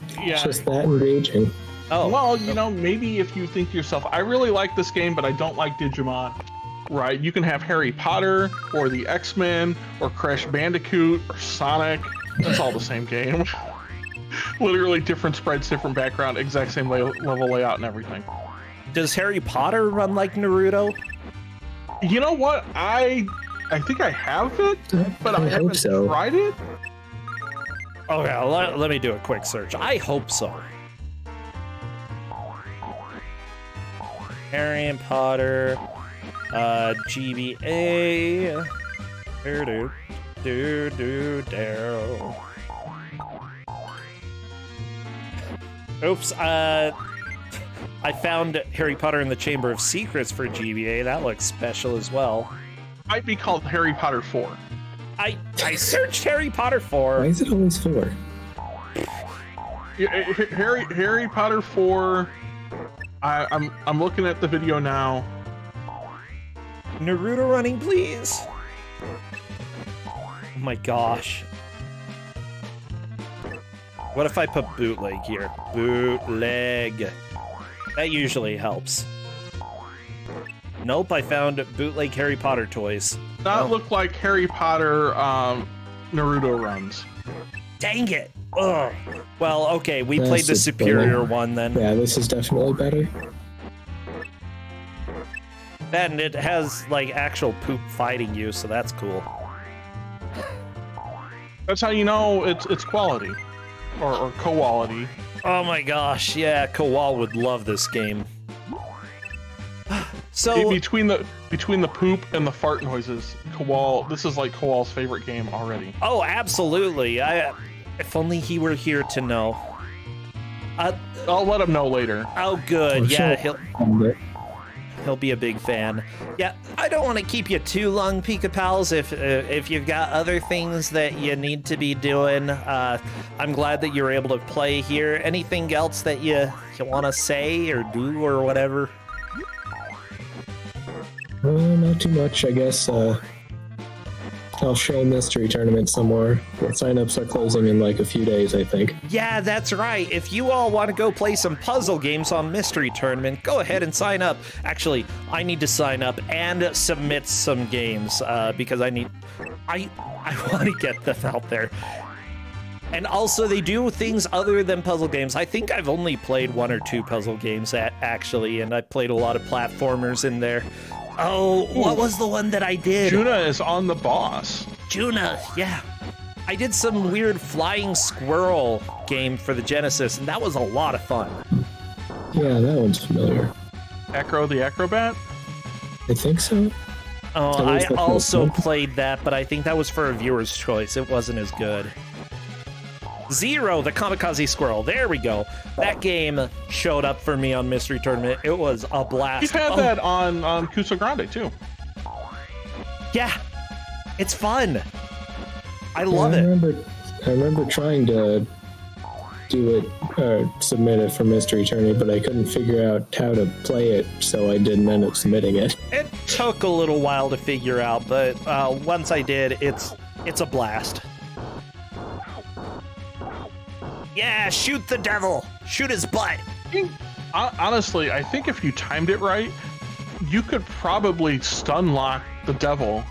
Yeah. It's just that engaging. Oh. Well, you know, maybe if you think to yourself, I really like this game, but I don't like Digimon, right? You can have Harry Potter, or the X-Men, or Crash Bandicoot, or Sonic. It's all the same game. Literally different sprites, different background, exact same level layout and everything. Does Harry Potter run like Naruto? You know what? I think I have it, but I haven't tried it. Okay, let me do a quick search. I hope so. Harry Potter, GBA. Oops, I found Harry Potter and the Chamber of Secrets for GBA. That looks special as well. Might be called Harry Potter 4. I searched Harry Potter 4. Why is it always 4? Harry Potter 4. I'm looking at the video now. Naruto running, please. Oh my gosh. What if I put bootleg here? Bootleg. That usually helps. Nope, I found bootleg Harry Potter toys. That looked like Harry Potter Naruto runs. Dang it! Ugh. Well, okay, we played the superior one then. Yeah, this is definitely better. And it has, like, actual poop fighting you, so that's cool. That's how you know it's quality. Or quality. Oh my gosh, yeah, Kowal would love this game. So between the poop and the fart noises, this is like Kowal's favorite game already. Oh, absolutely. If only he were here to know. I'll let him know later. Oh, good. Oh, yeah, sure. he'll be a big fan. Yeah, I don't want to keep you too long, Pika Pals. If you've got other things that you need to be doing, I'm glad that you're able to play here. Anything else that you want to say or do or whatever? Not too much, I guess. I'll show Mystery Tournament somewhere. The signups are closing in like a few days, I think. Yeah, that's right. If you all want to go play some puzzle games on Mystery Tournament, go ahead and sign up. Actually, I need to sign up and submit some games because I want to get them out there. And also, they do things other than puzzle games. I think I've only played 1 or 2 puzzle games actually, and I played a lot of platformers in there. Oh, what was the one that I did? Juna is on the boss. Juna, yeah. I did some weird flying squirrel game for the Genesis, and that was a lot of fun. Yeah, that one's familiar. Acro the Acrobat? I think so. Oh, I also played that, but I think that was for a viewer's choice. It wasn't as good. Zero, the kamikaze squirrel. There we go. That game showed up for me on Mystery Tournament. It was a blast. You've had that on Ku5ogrande too. Yeah, it's fun. I love it. I remember trying to do it, submit it for Mystery Tourney, but I couldn't figure out how to play it, so I didn't end up submitting it. It took a little while to figure out, but once I did, it's a blast. Yeah, shoot the devil. Shoot his butt. Honestly, I think if you timed it right, you could probably stun lock the devil.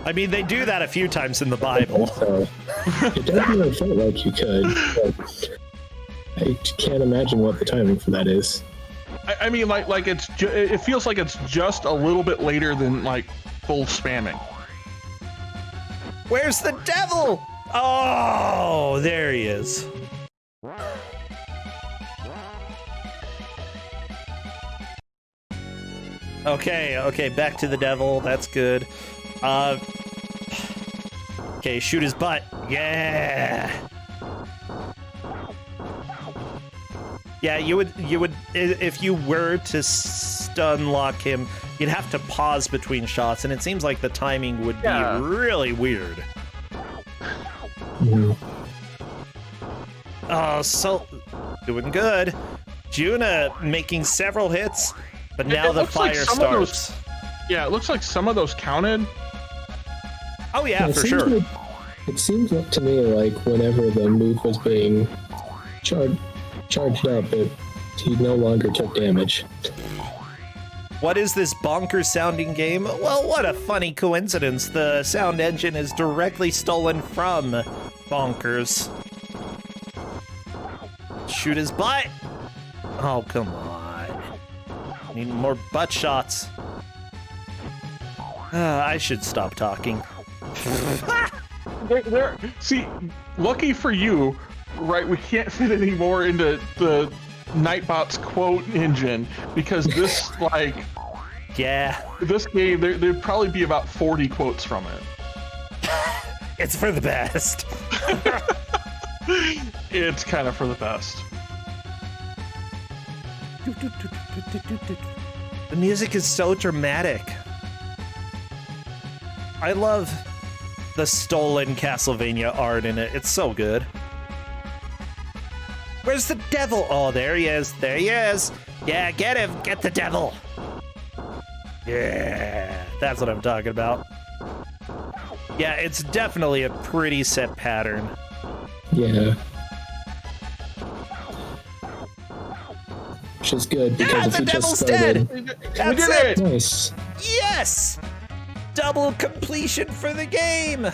I mean, they do that a few times in the Bible. So, it definitely felt like you could, but I can't imagine what the timing for that is. I mean, like it feels like it's just a little bit later than like full spamming. Where's the devil? Oh, there he is. Okay, back to the devil. That's good. Okay, shoot his butt. Yeah. Yeah, you would if you were to stun lock him, you'd have to pause between shots, and it seems like the timing would be really weird. Oh, so doing good. Juna making several hits, but now the fire starts. Yeah, it looks like some of those counted. Oh yeah, for sure. It seems to me like whenever the move was being charged up, he no longer took damage. What is this bonkers sounding game? Well, what a funny coincidence. The sound engine is directly stolen from Bonkers. Shoot his butt! Oh, come on. Need more butt shots. I should stop talking. See, lucky for you, right, we can't fit any more into the Nightbot's quote engine, because this, like... Yeah. This game, there'd probably be about 40 quotes from it. It's for the best. It's kind of for the best. The music is so dramatic. I love the stolen Castlevania art in it. It's so good. Where's the devil? Oh, there he is. There he is. Yeah, get him. Get the devil. Yeah, that's what I'm talking about. Yeah, it's definitely a pretty set pattern. Yeah. Which is good, because if the you devil's just started... dead! We That's did it! Nice. Yes! Double completion for the game!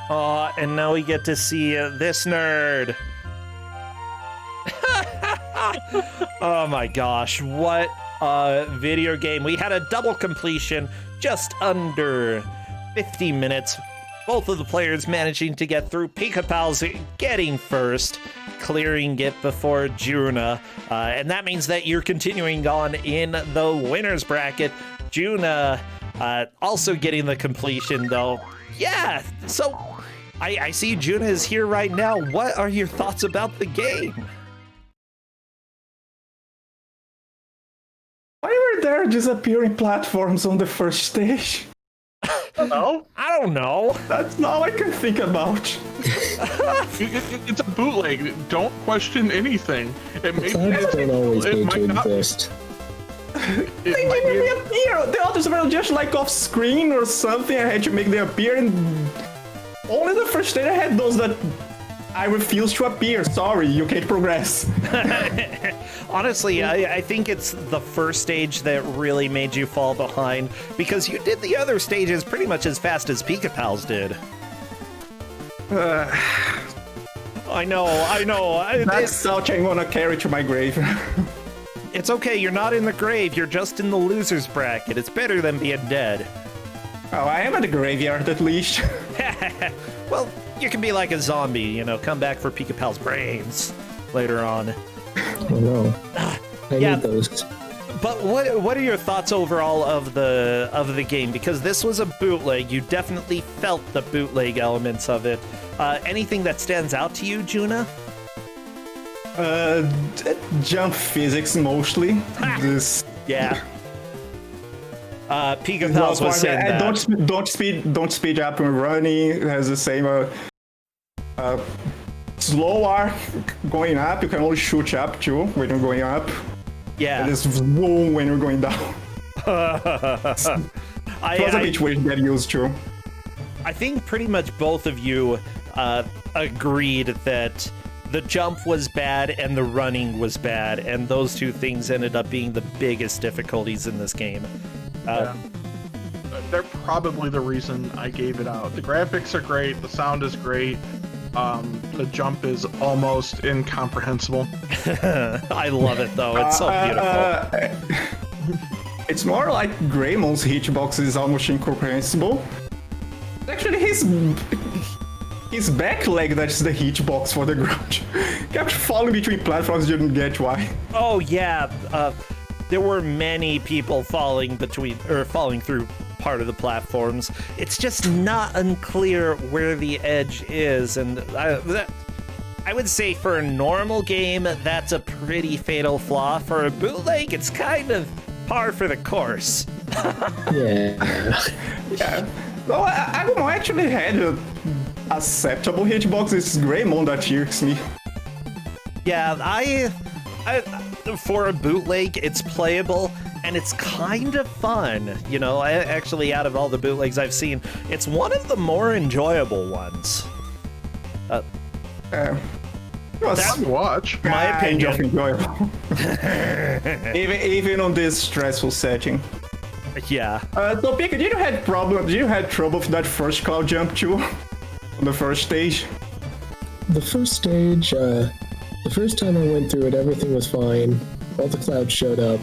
Aw, and now we get to see this nerd. Oh my gosh, what a video game. We had a double completion, just under 50 minutes. Both of the players managing to get through. Pika-Pal's getting first, clearing it before Juna. And that means that you're continuing on in the winner's bracket. Juna also getting the completion, though. Yeah, so I see Juna is here right now. What are your thoughts about the game? Why were there disappearing platforms on the first stage? No? I don't know. That's all I can think about. It's a bootleg. Don't question anything. Plants don't always need to exist. They didn't appear. The others were just like off screen or something. I had to make them appear, and only the first stage I had those that I refuse to appear. Sorry, you can't progress. Honestly, I think it's the first stage that really made you fall behind, because you did the other stages pretty much as fast as Pika-Pal's did. I know. That's such I'm gonna carry to my grave. It's okay, you're not in the grave, you're just in the loser's bracket. It's better than being dead. Oh, I am at the graveyard at least. Well, you can be like a zombie, you know, come back for Pika-Pal's brains later on. Oh no. I need those. But what are your thoughts overall of the game? Because this was a bootleg, you definitely felt the bootleg elements of it. Anything that stands out to you, Juna? Jump physics mostly. This. Yeah. Pika Pals was saying that. Don't speed up when running. It has the same slow arc going up. You can only shoot up too when you're going up. Yeah. And it's boom when you're going down. It was a bit weird to get used to. I think pretty much both of you agreed that the jump was bad and the running was bad, and those two things ended up being the biggest difficulties in this game. They're probably the reason I gave it out. The graphics are great, the sound is great, the jump is almost incomprehensible. I love it though, it's so beautiful. It's more like Greymon's hitbox is almost incomprehensible. Actually, his back leg, that's the hitbox for the ground. Kept falling between platforms, didn't get why. Oh yeah, there were many people falling through part of the platforms. It's just not unclear where the edge is, and I would say for a normal game, that's a pretty fatal flaw. For a bootleg, it's kind of par for the course. Yeah. No, I actually had a acceptable hitbox. It's Greymon that irks me. Yeah, I for a bootleg, it's playable and it's kind of fun. You know, actually, out of all the bootlegs I've seen, it's one of the more enjoyable ones. That's fun to watch. My opinion. Enjoyable. even on this stressful setting. Yeah. So Pika, did you have trouble with that first cloud jump too? On the first stage? The first stage, the first time I went through it, everything was fine. All the clouds showed up.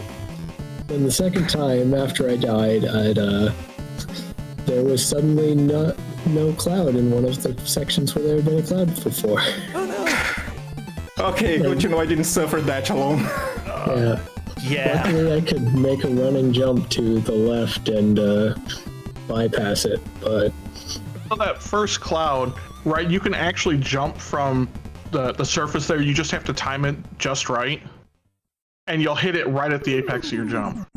And the second time, after I died, there was suddenly no cloud in one of the sections where there had been a cloud before. Oh no. Okay, good to know I didn't suffer that alone. Yeah. Yeah. Luckily, I could make a running jump to the left and bypass it, but... So that first cloud, right, you can actually jump from the surface there. You just have to time it just right, and you'll hit it right at the apex of your jump.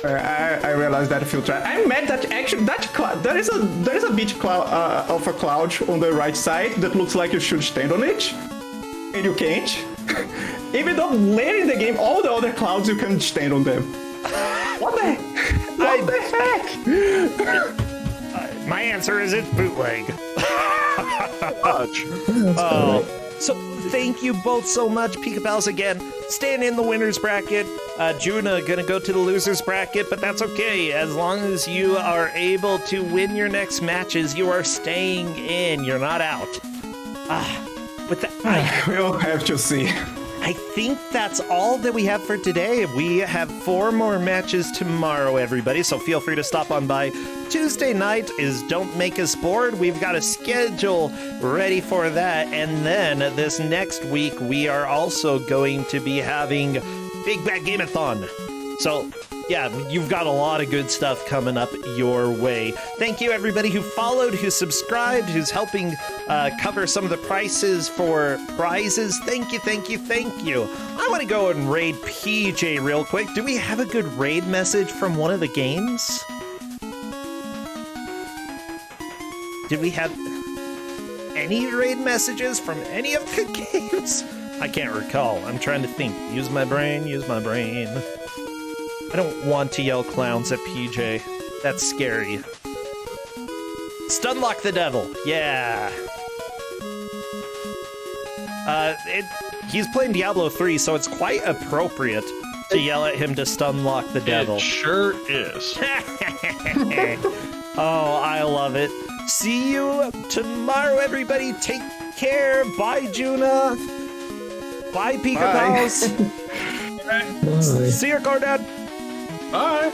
I realized that a few times. I'm mad that actually there is a bit of a cloud on the right side that looks like you should stand on it, and you can't. Even though later in the game, all the other clouds you can stand on them. What the heck? My answer is it's bootleg. So thank you both so much, Pika Pals. Again, staying in the winner's bracket. Juna gonna go to the loser's bracket, but that's okay. As long as you are able to win your next matches, you are staying in. You're not out. With that, We'll have to see. I think that's all that we have for today. We have 4 more matches tomorrow, everybody, so feel free to stop on by. Tuesday night is Don't Make Us Bored. We've got a schedule ready for that. And then this next week, we are also going to be having Big Bad Game-a-thon. So, yeah, you've got a lot of good stuff coming up your way. Thank you, everybody who followed, who subscribed, who's helping cover some of the prices for prizes. Thank you, thank you, thank you. I want to go and raid PJ real quick. Do we have a good raid message from one of the games? Did we have any raid messages from any of the games? I can't recall. I'm trying to think. Use my brain, use my brain. I don't want to yell clowns at PJ. That's scary. Stunlock the devil. Yeah. He's playing Diablo 3, so it's quite appropriate to yell at him to stunlock the devil. It sure is. Oh, I love it. See you tomorrow, everybody. Take care. Bye, Juna. Bye, Pika Pals. Bye. See you, Gordon. Bye.